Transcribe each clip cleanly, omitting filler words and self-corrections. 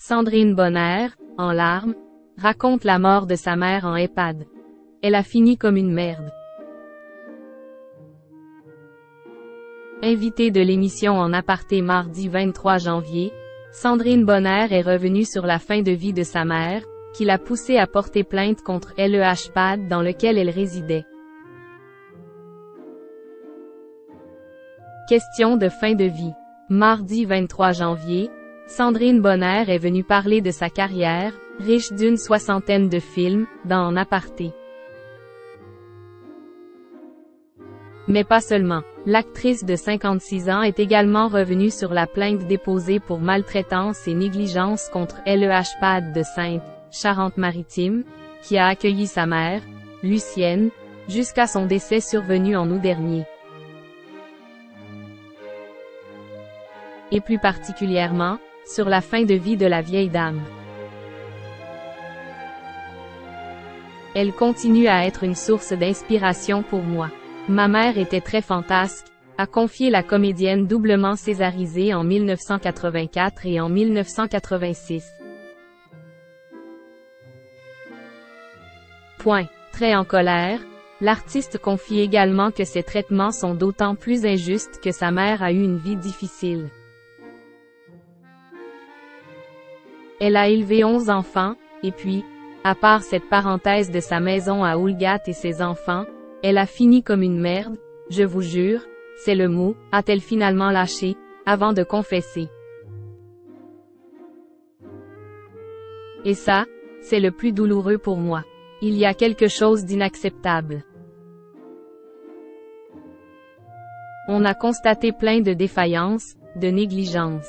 Sandrine Bonnaire, en larmes, raconte la mort de sa mère en EHPAD. Elle a fini comme une merde. Invitée de l'émission En Aparté mardi 23 janvier, Sandrine Bonnaire est revenue sur la fin de vie de sa mère, qui l'a poussée à porter plainte contre l'EHPAD dans lequel elle résidait. Question de fin de vie. Mardi 23 janvier, Sandrine Bonnaire est venue parler de sa carrière, riche d'une soixantaine de films, dans En Aparté. Mais pas seulement. L'actrice de 56 ans est également revenue sur la plainte déposée pour maltraitance et négligence contre l'EHPAD de Sainte, Charente-Maritime, qui a accueilli sa mère, Lucienne, jusqu'à son décès survenu en août dernier. Et plus particulièrement, sur la fin de vie de la vieille dame. Elle continue à être une source d'inspiration pour moi. Ma mère était très fantasque, a confié la comédienne doublement césarisée en 1984 et en 1986. Très en colère, l'artiste confie également que ses traitements sont d'autant plus injustes que sa mère a eu une vie difficile. Elle a élevé 11 enfants, et puis, à part cette parenthèse de sa maison à Oulgat et ses enfants, elle a fini comme une merde, je vous jure, c'est le mot, a-t-elle finalement lâché, avant de confesser. Et ça, c'est le plus douloureux pour moi. Il y a quelque chose d'inacceptable. On a constaté plein de défaillances, de négligence.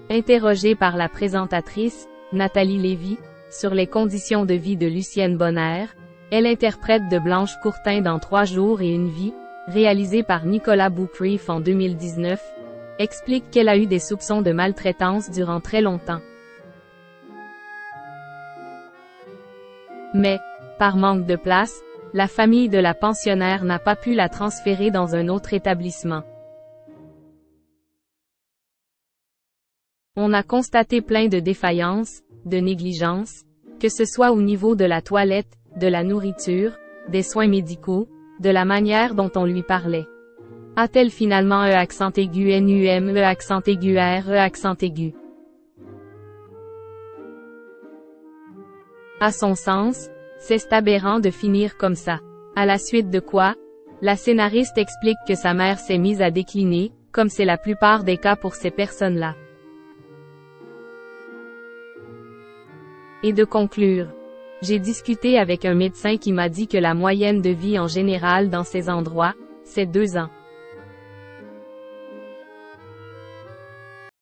Interrogée par la présentatrice, Nathalie Lévy, sur les conditions de vie de Lucienne Bonnaire, elle interprète de Blanche Courtin dans 3 jours et une vie, réalisée par Nicolas Boukrieff en 2019, explique qu'elle a eu des soupçons de maltraitance durant très longtemps. Mais, par manque de place, la famille de la pensionnaire n'a pas pu la transférer dans un autre établissement. On a constaté plein de défaillances, de négligence, que ce soit au niveau de la toilette, de la nourriture, des soins médicaux, de la manière dont on lui parlait. A-t-elle finalement accent aigu NUM accent aigu R accent aigu? À son sens, c'est aberrant de finir comme ça. À la suite de quoi, la scénariste explique que sa mère s'est mise à décliner, comme c'est la plupart des cas pour ces personnes-là. Et de conclure. J'ai discuté avec un médecin qui m'a dit que la moyenne de vie en général dans ces endroits, c'est 2 ans.